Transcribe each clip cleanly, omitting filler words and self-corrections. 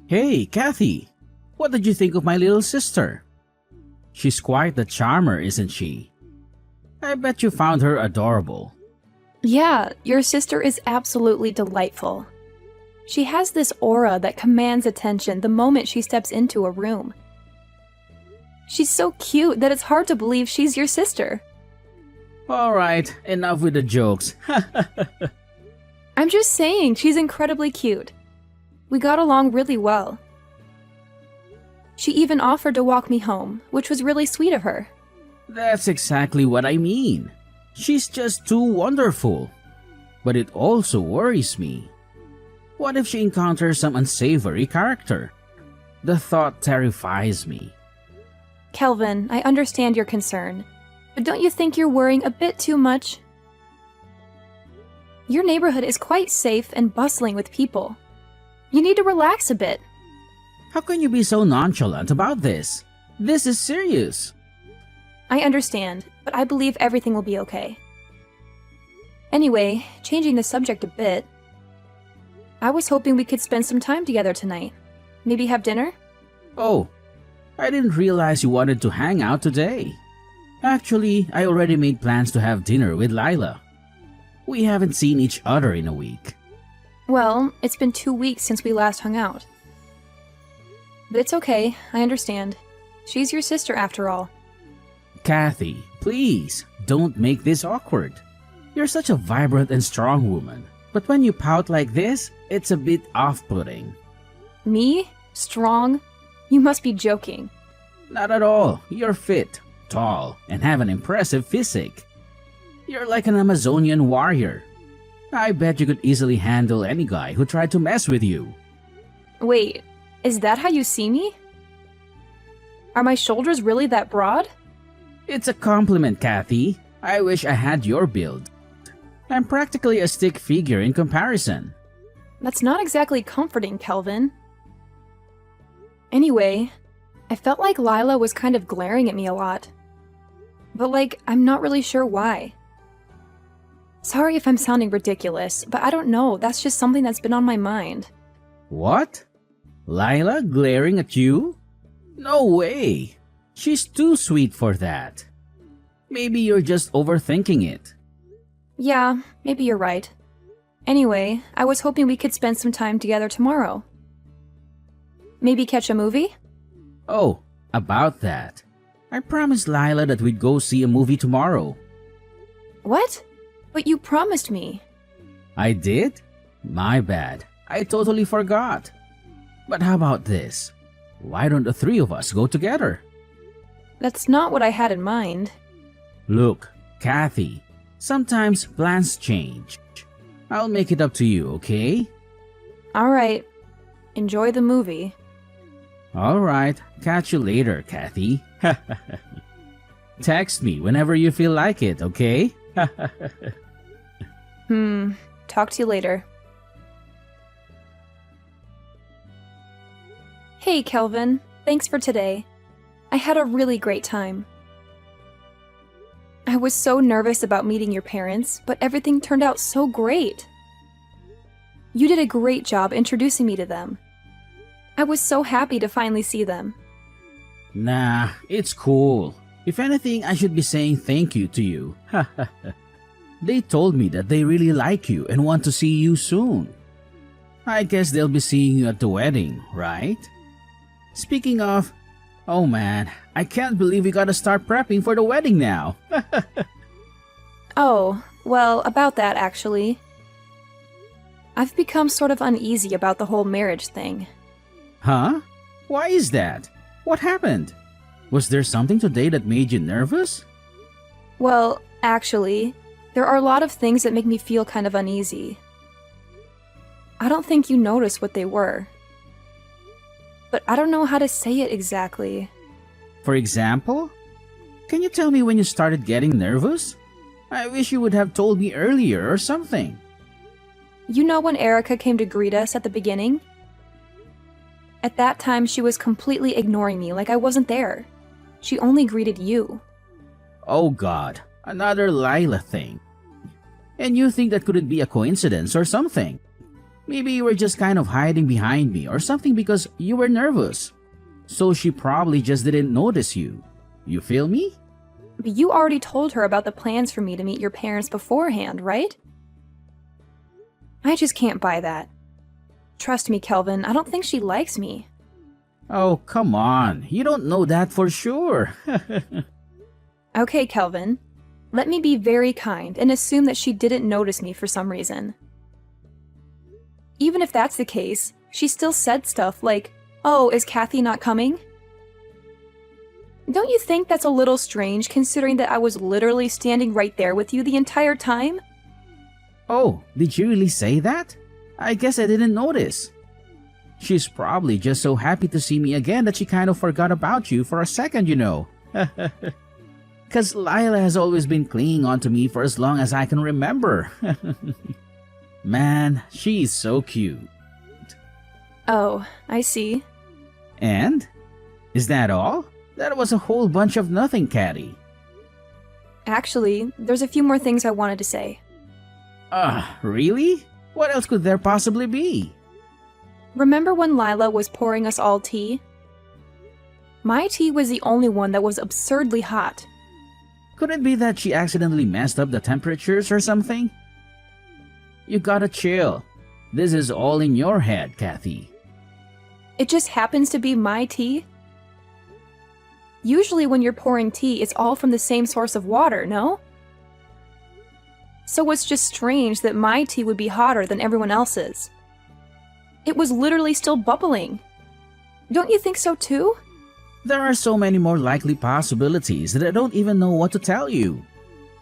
Hey, Kathy! What did you think of my little sister? She's quite the charmer, isn't she? I bet you found her adorable. Yeah, your sister is absolutely delightful. She has this aura that commands attention the moment she steps into a room. She's so cute that it's hard to believe she's your sister. Alright, enough with the jokes. I'm just saying, she's incredibly cute. We got along really well. She even offered to walk me home, which was really sweet of her. That's exactly what I mean. She's just too wonderful. But it also worries me. What if she encounters some unsavory character? The thought terrifies me. Kelvin, I understand your concern, but don't you think you're worrying a bit too much? Your neighborhood is quite safe and bustling with people. You need to relax a bit. How can you be so nonchalant about this? This is serious. I understand, but I believe everything will be okay. Anyway, changing the subject a bit, I was hoping we could spend some time together tonight. Maybe have dinner? Oh, I didn't realize you wanted to hang out today. Actually, I already made plans to have dinner with Lila. We haven't seen each other in a week. Well, it's been 2 weeks since we last hung out. But it's okay, I understand. She's your sister after all. Kathy, please, don't make this awkward. You're such a vibrant and strong woman, but when you pout like this, it's a bit off-putting. Me? Strong? You must be joking. Not at all. You're fit, tall, and have an impressive physique. You're like an Amazonian warrior. I bet you could easily handle any guy who tried to mess with you. Wait, is that how you see me? Are my shoulders really that broad? It's a compliment, Kathy. I wish I had your build. I'm practically a stick figure in comparison. That's not exactly comforting, Kelvin. Anyway, I felt like Lila was kind of glaring at me a lot. But I'm not really sure why. Sorry if I'm sounding ridiculous, but I don't know, that's just something that's been on my mind. What? Lila glaring at you? No way! She's too sweet for that. Maybe you're just overthinking it. Yeah, maybe you're right. Anyway, I was hoping we could spend some time together tomorrow. Maybe catch a movie? Oh, about that. I promised Lila that we'd go see a movie tomorrow. What? But you promised me. I did? My bad. I totally forgot. But how about this? Why don't the three of us go together? That's not what I had in mind. Look, Kathy, sometimes plans change. I'll make it up to you, okay? Alright. Enjoy the movie. Alright, catch you later, Kathy. Text me whenever you feel like it, okay? Talk to you later. Hey, Kelvin. Thanks for today. I had a really great time. I was so nervous about meeting your parents, but everything turned out so great. You did a great job introducing me to them. I was so happy to finally see them. Nah, it's cool. If anything, I should be saying thank you to you. They told me that they really like you and want to see you soon. I guess they'll be seeing you at the wedding, right? Speaking of, oh man, I can't believe we gotta start prepping for the wedding now. Oh, well, about that actually. I've become sort of uneasy about the whole marriage thing. Huh? Why is that? What happened? Was there something today that made you nervous? Well, actually, there are a lot of things that make me feel kind of uneasy. I don't think you noticed what they were. But I don't know how to say it exactly. For example? Can you tell me when you started getting nervous? I wish you would have told me earlier or something. You know when Erica came to greet us at the beginning? At that time, she was completely ignoring me like I wasn't there. She only greeted you. Oh God, another Lila thing. And you think that couldn't be a coincidence or something? Maybe you were just kind of hiding behind me or something because you were nervous. So she probably just didn't notice you. You feel me? But you already told her about the plans for me to meet your parents beforehand, right? I just can't buy that. Trust me, Kelvin, I don't think she likes me. Oh, come on. You don't know that for sure. Okay, Kelvin. Let me be very kind and assume that she didn't notice me for some reason. Even if that's the case, she still said stuff like, "Oh, is Kathy not coming?" Don't you think that's a little strange considering that I was literally standing right there with you the entire time? Oh, did you really say that? I guess I didn't notice. She's probably just so happy to see me again that she kind of forgot about you for a second, you know. Because Lila has always been clinging on to me for as long as I can remember. Man, she's so cute. Oh, I see. And? Is that all? That was a whole bunch of nothing, Caddy. Actually, there's a few more things I wanted to say. Really? What else could there possibly be? Remember when Lila was pouring us all tea? My tea was the only one that was absurdly hot. Could it be that she accidentally messed up the temperatures or something? You gotta chill. This is all in your head, Kathy. It just happens to be my tea? Usually when you're pouring tea, it's all from the same source of water, no? So it's just strange that my tea would be hotter than everyone else's. It was literally still bubbling. Don't you think so too? There are so many more likely possibilities that I don't even know what to tell you.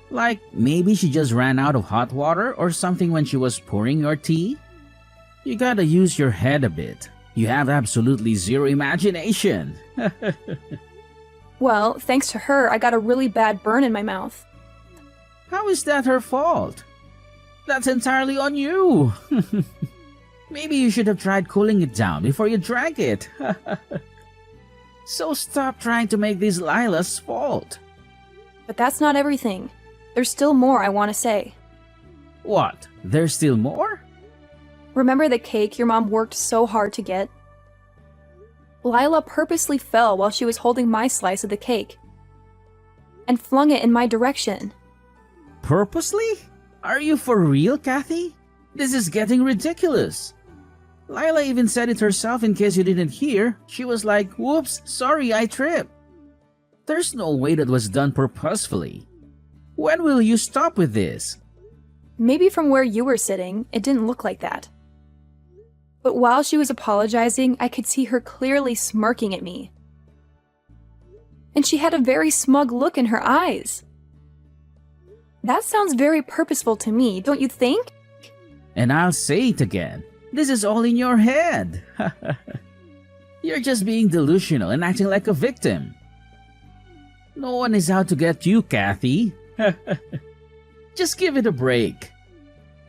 Like, maybe she just ran out of hot water or something when she was pouring your tea? You gotta use your head a bit. You have absolutely zero imagination. Well, thanks to her, I got a really bad burn in my mouth. How is that her fault? That's entirely on you. Maybe you should have tried cooling it down before you drank it. So stop trying to make this Lila's fault. But that's not everything. There's still more I want to say. What? There's still more? Remember the cake your mom worked so hard to get? Lila purposely fell while she was holding my slice of the cake and flung it in my direction. Purposely? Are you for real, Kathy? This is getting ridiculous. Lila even said it herself in case you didn't hear. She was like, "Whoops, sorry, I tripped." There's no way that was done purposefully. When will you stop with this? Maybe from where you were sitting, it didn't look like that. But while she was apologizing, I could see her clearly smirking at me. And she had a very smug look in her eyes. That sounds very purposeful to me, don't you think? And I'll say it again. This is all in your head. You're just being delusional and acting like a victim. No one is out to get you, Kathy. Just give it a break.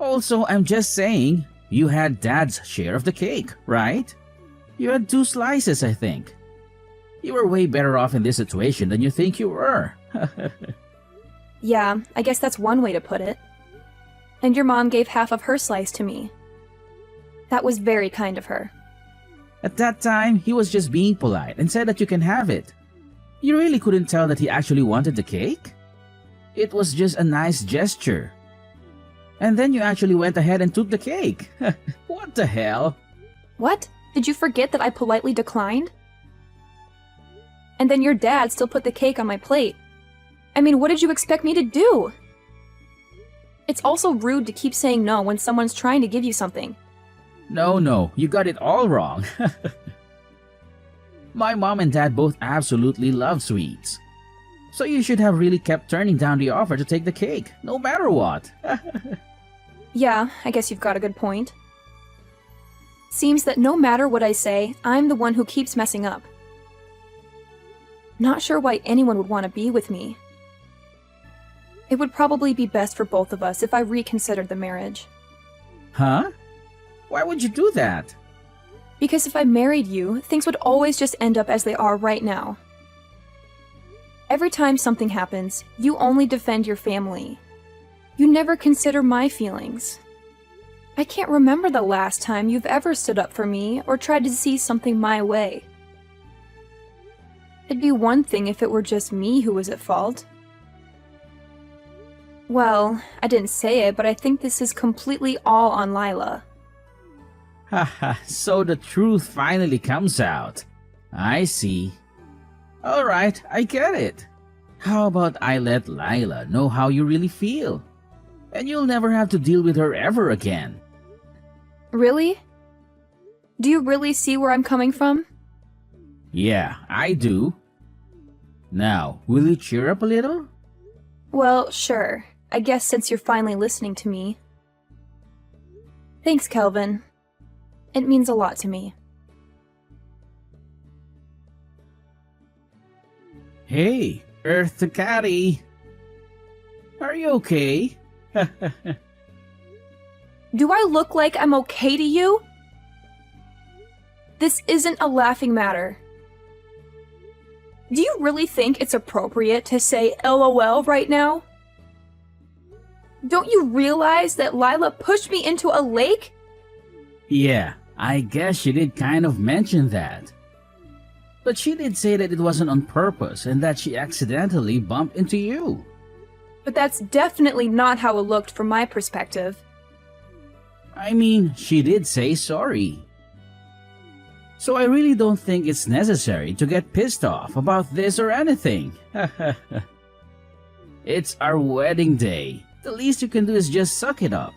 Also, I'm just saying, you had Dad's share of the cake, right? You had 2 slices, I think. You were way better off in this situation than you think you were. Yeah, I guess that's one way to put it. And your mom gave half of her slice to me. That was very kind of her. At that time, he was just being polite and said that you can have it. You really couldn't tell that he actually wanted the cake? It was just a nice gesture. And then you actually went ahead and took the cake. What the hell? What? Did you forget that I politely declined? And then your dad still put the cake on my plate. I mean, what did you expect me to do? It's also rude to keep saying no when someone's trying to give you something. No, you got it all wrong. My mom and dad both absolutely love sweets. So you should have really kept turning down the offer to take the cake, no matter what. Yeah, I guess you've got a good point. Seems that no matter what I say, I'm the one who keeps messing up. Not sure why anyone would want to be with me. It would probably be best for both of us if I reconsidered the marriage. Huh? Why would you do that? Because if I married you, things would always just end up as they are right now. Every time something happens, you only defend your family. You never consider my feelings. I can't remember the last time you've ever stood up for me or tried to see something my way. It'd be one thing if it were just me who was at fault. Well, I didn't say it, but I think this is completely all on Lila. Haha, so the truth finally comes out. I see. Alright, I get it. How about I let Lila know how you really feel? And you'll never have to deal with her ever again. Really? Do you really see where I'm coming from? Yeah, I do. Now, will you cheer up a little? Well, sure. I guess since you're finally listening to me. Thanks, Kelvin. It means a lot to me. Hey, Earth to Catty. Are you okay? Do I look like I'm okay to you? This isn't a laughing matter. Do you really think it's appropriate to say LOL right now? Don't you realize that Lila pushed me into a lake? Yeah, I guess she did kind of mention that. But she did say that it wasn't on purpose and that she accidentally bumped into you. But that's definitely not how it looked from my perspective. I mean, she did say sorry. So I really don't think it's necessary to get pissed off about this or anything. It's our wedding day. The least you can do is just suck it up.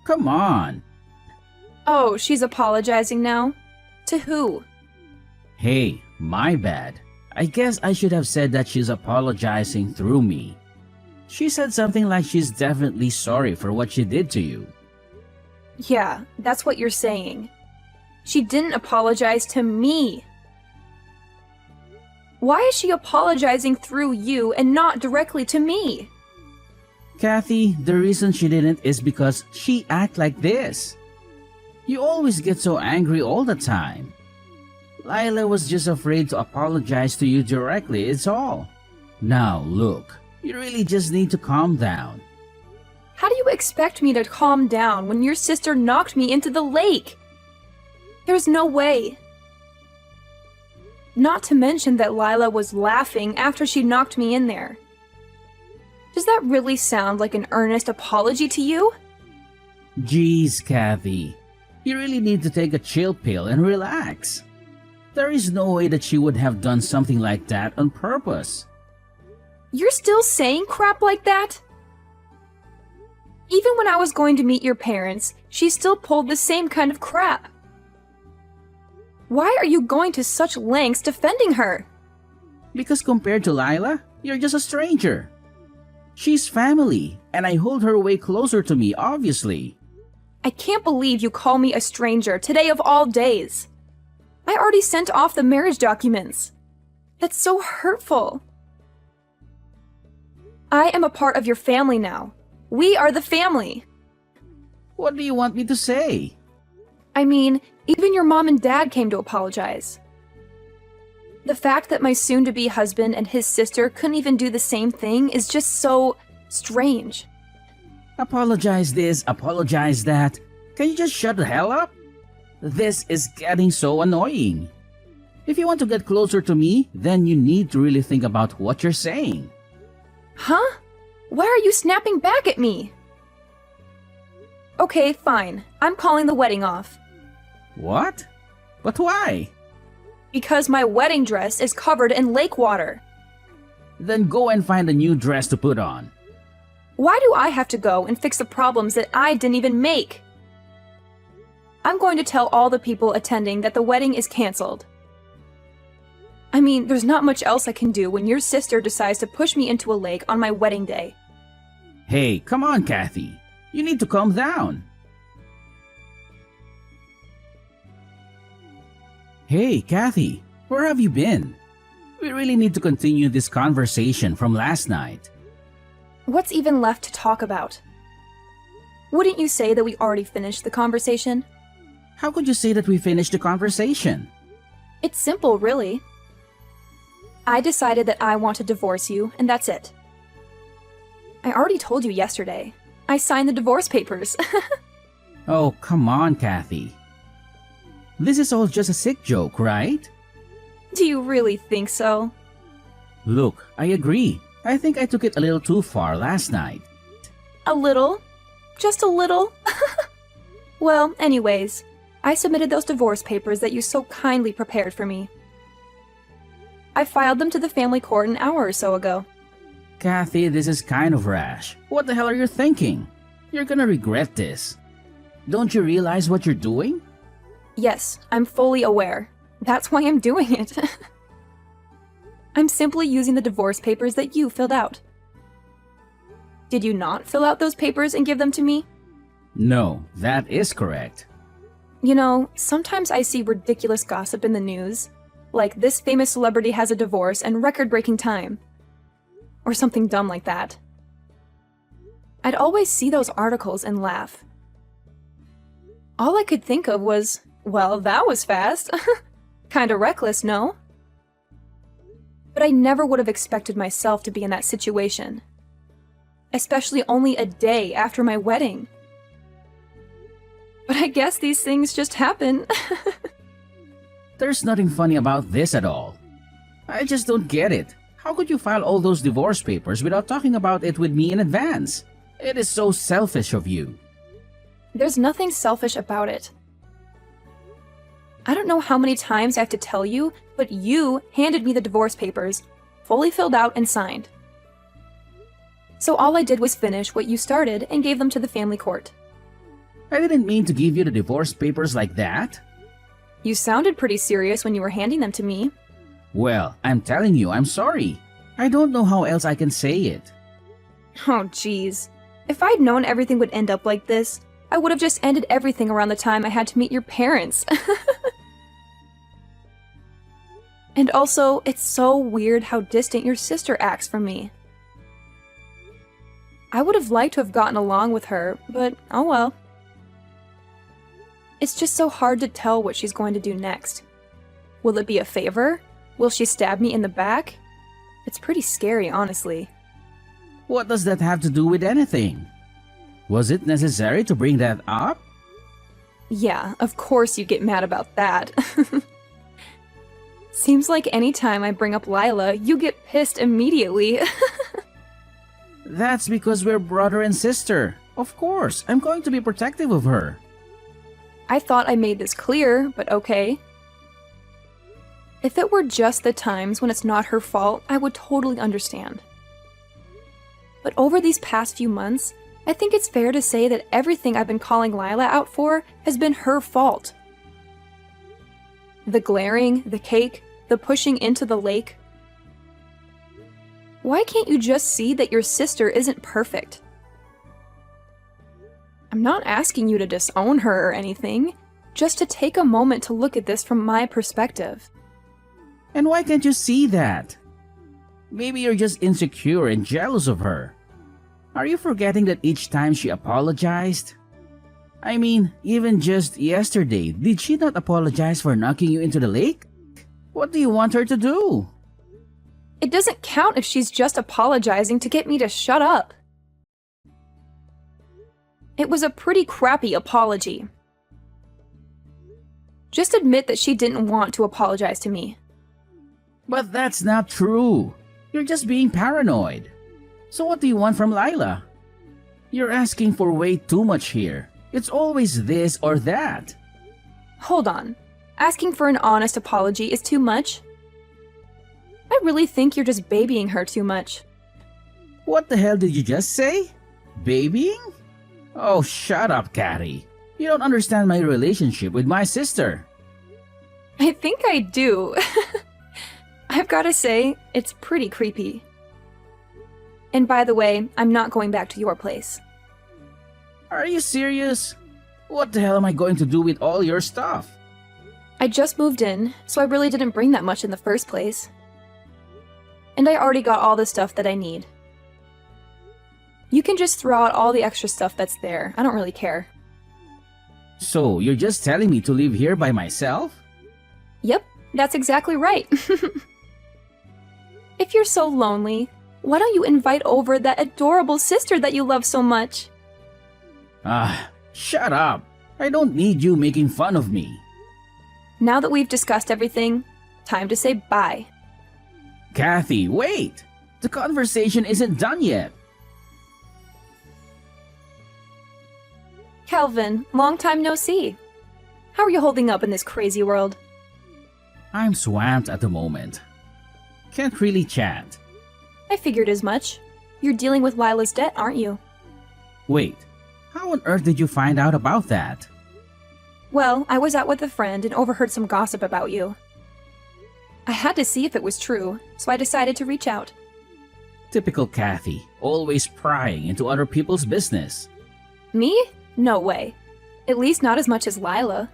Come on. Oh, she's apologizing now? To who? Hey, my bad. I guess I should have said that she's apologizing through me. She said something like she's definitely sorry for what she did to you. Yeah, that's what you're saying. She didn't apologize to me. Why is she apologizing through you and not directly to me? Kathy, the reason she didn't is because she act like this. You always get so angry all the time. Lila was just afraid to apologize to you directly, it's all. Now, look, you really just need to calm down. How do you expect me to calm down when your sister knocked me into the lake? There's no way. Not to mention that Lila was laughing after she knocked me in there. Does that really sound like an earnest apology to you? Jeez, Kathy. You really need to take a chill pill and relax. There is no way that she would have done something like that on purpose. You're still saying crap like that? Even when I was going to meet your parents, she still pulled the same kind of crap. Why are you going to such lengths defending her? Because compared to Lila, you're just a stranger. She's family, and I hold her way closer to me, obviously. I can't believe you call me a stranger today of all days. I already sent off the marriage documents. That's so hurtful. I am a part of your family now. We are the family. What do you want me to say? I mean, even your mom and dad came to apologize. The fact that my soon-to-be husband and his sister couldn't even do the same thing is just so strange. Apologize this, apologize that. Can you just shut the hell up? This is getting so annoying. If you want to get closer to me, then you need to really think about what you're saying. Huh? Why are you snapping back at me? Okay, fine. I'm calling the wedding off. What? But why? Because my wedding dress is covered in lake water. Then go and find a new dress to put on. Why do I have to go and fix the problems that I didn't even make? I'm going to tell all the people attending that the wedding is canceled. I mean, there's not much else I can do when your sister decides to push me into a lake on my wedding day. Hey, come on, Kathy. You need to calm down. Hey, Kathy, where have you been? We really need to continue this conversation from last night. What's even left to talk about? Wouldn't you say that we already finished the conversation? How could you say that we finished the conversation? It's simple, really. I decided that I want to divorce you, and that's it. I already told you yesterday. I signed the divorce papers. Oh, come on, Kathy. This is all just a sick joke, right? Do you really think so? Look, I agree. I think I took it a little too far last night. A little? Just a little? Well, anyways, I submitted those divorce papers that you so kindly prepared for me. I filed them to the family court an hour or so ago. Kathy, this is kind of rash. What the hell are you thinking? You're gonna regret this. Don't you realize what you're doing? Yes, I'm fully aware. That's why I'm doing it. I'm simply using the divorce papers that you filled out. Did you not fill out those papers and give them to me? No, that is correct. You know, sometimes I see ridiculous gossip in the news, like this famous celebrity has a divorce and record-breaking time, or something dumb like that. I'd always see those articles and laugh. All I could think of was, well, that was fast. Kinda reckless, no? But I never would have expected myself to be in that situation. Especially only a day after my wedding. But I guess these things just happen. There's nothing funny about this at all. I just don't get it. How could you file all those divorce papers without talking about it with me in advance? It is so selfish of you. There's nothing selfish about it. I don't know how many times I have to tell you, but you handed me the divorce papers, fully filled out and signed. So all I did was finish what you started and gave them to the family court. I didn't mean to give you the divorce papers like that. You sounded pretty serious when you were handing them to me. Well, I'm telling you, I'm sorry. I don't know how else I can say it. Oh, geez. If I'd known everything would end up like this, I would have just ended everything around the time I had to meet your parents. And also, it's so weird how distant your sister acts from me. I would have liked to have gotten along with her, but oh well. It's just so hard to tell what she's going to do next. Will it be a favor? Will she stab me in the back? It's pretty scary, honestly. What does that have to do with anything? Was it necessary to bring that up? Yeah, of course you get mad about that. Seems like any time I bring up Lila, you get pissed immediately. That's because we're brother and sister. Of course, I'm going to be protective of her. I thought I made this clear, but okay. If it were just the times when it's not her fault, I would totally understand. But over these past few months, I think it's fair to say that everything I've been calling Lila out for has been her fault. The glaring, the cake, the pushing into the lake. Why can't you just see that your sister isn't perfect? I'm not asking you to disown her or anything, just to take a moment to look at this from my perspective. And why can't you see that? Maybe you're just insecure and jealous of her. Are you forgetting that each time she apologized? I mean, even just yesterday, did she not apologize for knocking you into the lake? What do you want her to do? It doesn't count if she's just apologizing to get me to shut up. It was a pretty crappy apology. Just admit that she didn't want to apologize to me. But that's not true. You're just being paranoid. So what do you want from Lila? You're asking for way too much here. It's always this or that. Hold on. Asking for an honest apology is too much? I really think you're just babying her too much. What the hell did you just say? Babying? Oh, shut up, Catty. You don't understand my relationship with my sister. I think I do. I've gotta say, it's pretty creepy. And by the way, I'm not going back to your place. Are you serious? What the hell am I going to do with all your stuff? I just moved in, so I really didn't bring that much in the first place. And I already got all the stuff that I need. You can just throw out all the extra stuff that's there. I don't really care. So, you're just telling me to live here by myself? Yep, that's exactly right. If you're so lonely, why don't you invite over that adorable sister that you love so much? Shut up. I don't need you making fun of me. Now that we've discussed everything, time to say bye. Kathy, wait! The conversation isn't done yet. Kelvin, long time no see. How are you holding up in this crazy world? I'm swamped at the moment. Can't really chat. I figured as much. You're dealing with Lila's debt, aren't you? Wait, how on earth did you find out about that? Well, I was out with a friend and overheard some gossip about you. I had to see if it was true, so I decided to reach out. Typical Kathy, always prying into other people's business. Me? No way. At least not as much as Lila.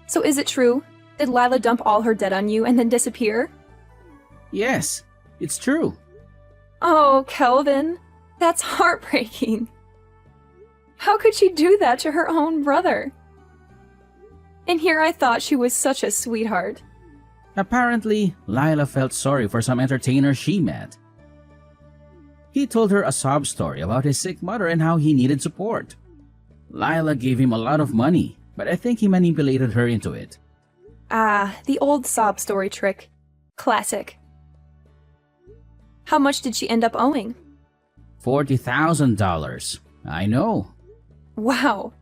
So is it true? Did Lila dump all her debt on you and then disappear? Yes, it's true. Oh, Kelvin. That's heartbreaking. How could she do that to her own brother? And here I thought she was such a sweetheart. Apparently, Lila felt sorry for some entertainer she met. He told her a sob story about his sick mother and how he needed support. Lila gave him a lot of money, but I think he manipulated her into it. Ah, the old sob story trick. Classic. How much did she end up owing? $40,000. I know. Wow.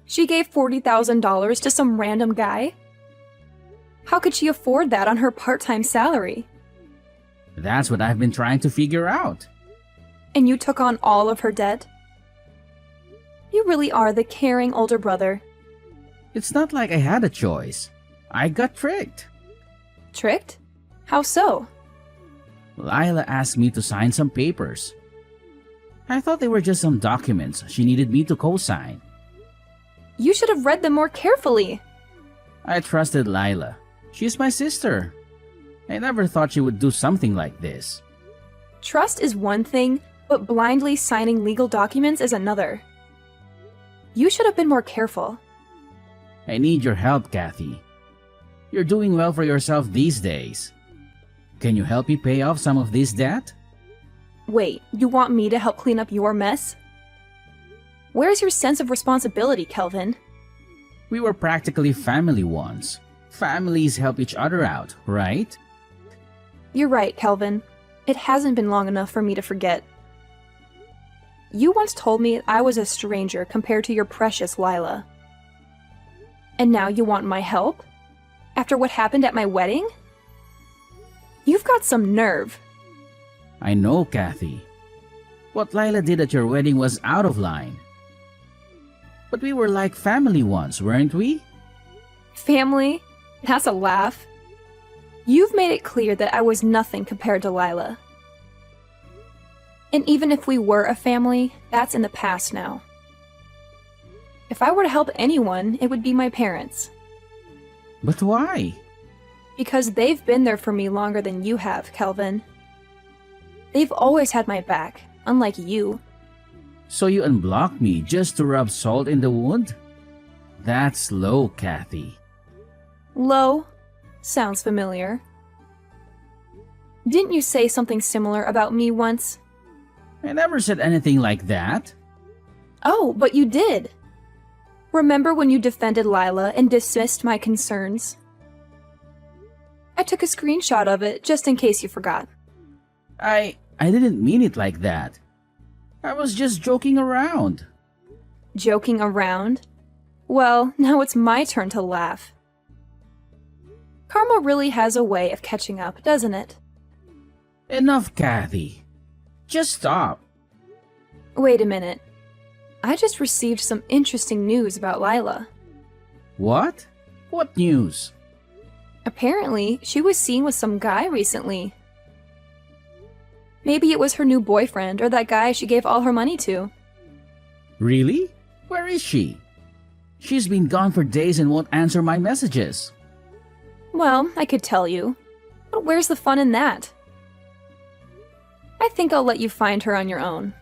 She gave $40,000 to some random guy? How could she afford that on her part-time salary? That's what I've been trying to figure out. And you took on all of her debt? You really are the caring older brother. It's not like I had a choice. I got tricked. Tricked? How so? Lila asked me to sign some papers. I thought they were just some documents she needed me to co-sign. You should have read them more carefully. I trusted Lila. She's my sister. I never thought she would do something like this. Trust is one thing, but blindly signing legal documents is another. You should have been more careful. I need your help, Kathy. You're doing well for yourself these days. Can you help me pay off some of this debt? Wait, you want me to help clean up your mess? Where's your sense of responsibility, Kelvin? We were practically family once. Families help each other out, right? You're right, Kelvin. It hasn't been long enough for me to forget. You once told me I was a stranger compared to your precious Lila. And now you want my help? After what happened at my wedding? You've got some nerve. I know, Kathy. What Lila did at your wedding was out of line. But we were like family once, weren't we? Family? That's a laugh. You've made it clear that I was nothing compared to Lila. And even if we were a family, that's in the past now. If I were to help anyone, it would be my parents. But why? Because they've been there for me longer than you have, Kelvin. They've always had my back, unlike you. So you unblocked me just to rub salt in the wound? That's low, Kathy. Low? Sounds familiar. Didn't you say something similar about me once? I never said anything like that. Oh, but you did. Remember when you defended Lila and dismissed my concerns? I took a screenshot of it just in case you forgot. I didn't mean it like that. I was just joking around. Joking around? Well, now it's my turn to laugh. Karma really has a way of catching up, doesn't it? Enough, Kathy. Just stop. Wait a minute. I just received some interesting news about Lila. What? What news? Apparently, she was seen with some guy recently. Maybe it was her new boyfriend or that guy she gave all her money to. Really? Where is she? She's been gone for days and won't answer my messages. Well, I could tell you. But where's the fun in that? I think I'll let you find her on your own.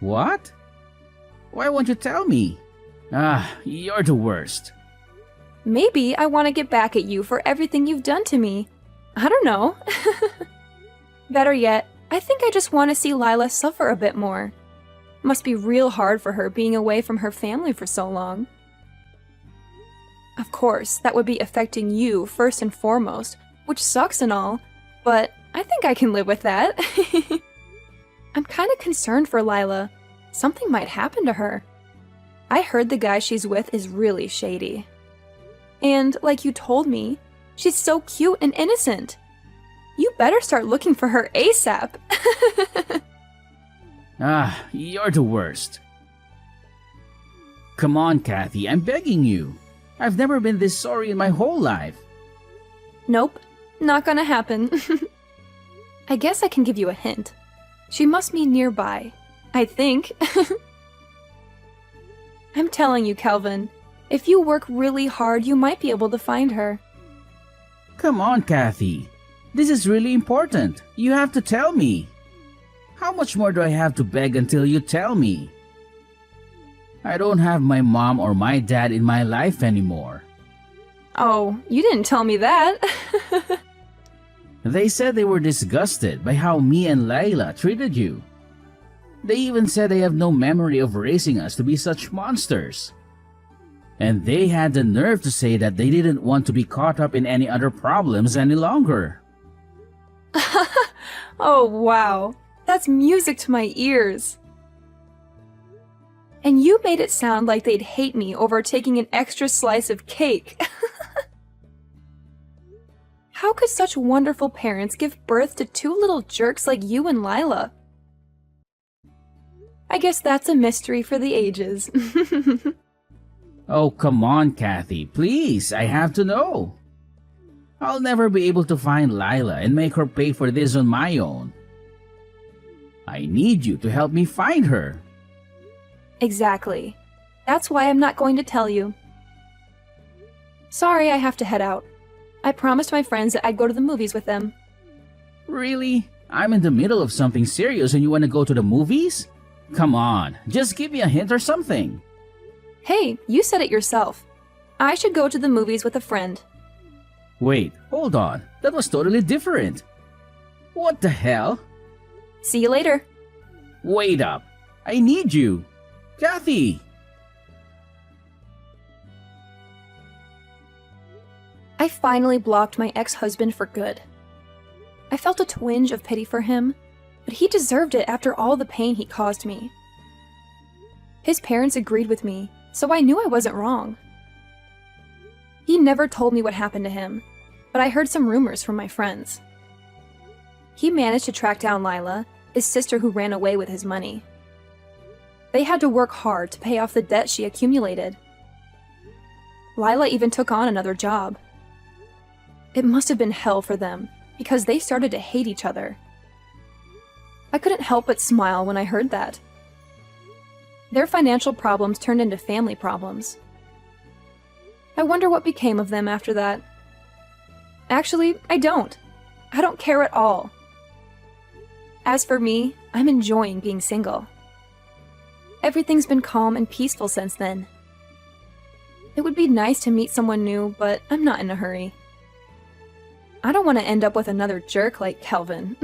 What? Why won't you tell me? You're the worst. Maybe I want to get back at you for everything you've done to me. I don't know. Better yet, I think I just want to see Lila suffer a bit more. Must be real hard for her being away from her family for so long. Of course, that would be affecting you first and foremost, which sucks and all, but I think I can live with that. I'm kind of concerned for Lila. Something might happen to her. I heard the guy she's with is really shady. And, like you told me, she's so cute and innocent. You better start looking for her ASAP. You're the worst. Come on, Kathy, I'm begging you. I've never been this sorry in my whole life. Nope, not gonna happen. I guess I can give you a hint. She must be nearby. I think. I'm telling you, Kelvin, if you work really hard, you might be able to find her. Come on, Kathy. This is really important. You have to tell me. How much more do I have to beg until you tell me? I don't have my mom or my dad in my life anymore. Oh, you didn't tell me that. They said they were disgusted by how me and Layla treated you. They even said they have no memory of raising us to be such monsters. And they had the nerve to say that they didn't want to be caught up in any other problems any longer. Oh, wow. That's music to my ears. And you made it sound like they'd hate me over taking an extra slice of cake. How could such wonderful parents give birth to two little jerks like you and Lila? I guess that's a mystery for the ages. Oh, come on, Kathy. Please, I have to know. I'll never be able to find Lila and make her pay for this on my own. I need you to help me find her. Exactly. That's why I'm not going to tell you. Sorry, I have to head out. I promised my friends that I'd go to the movies with them. Really? I'm in the middle of something serious and you want to go to the movies? Come on, just give me a hint or something. Hey, you said it yourself. I should go to the movies with a friend. Wait, hold on. That was totally different. What the hell? See you later. Wait up. I need you. Kathy! I finally blocked my ex-husband for good. I felt a twinge of pity for him, but he deserved it after all the pain he caused me. His parents agreed with me, so I knew I wasn't wrong. He never told me what happened to him, but I heard some rumors from my friends. He managed to track down Lila, his sister who ran away with his money. They had to work hard to pay off the debt she accumulated. Lila even took on another job. It must have been hell for them, because they started to hate each other. I couldn't help but smile when I heard that. Their financial problems turned into family problems. I wonder what became of them after that. Actually, I don't. I don't care at all. As for me, I'm enjoying being single. Everything's been calm and peaceful since then. It would be nice to meet someone new, but I'm not in a hurry. I don't want to end up with another jerk like Kelvin.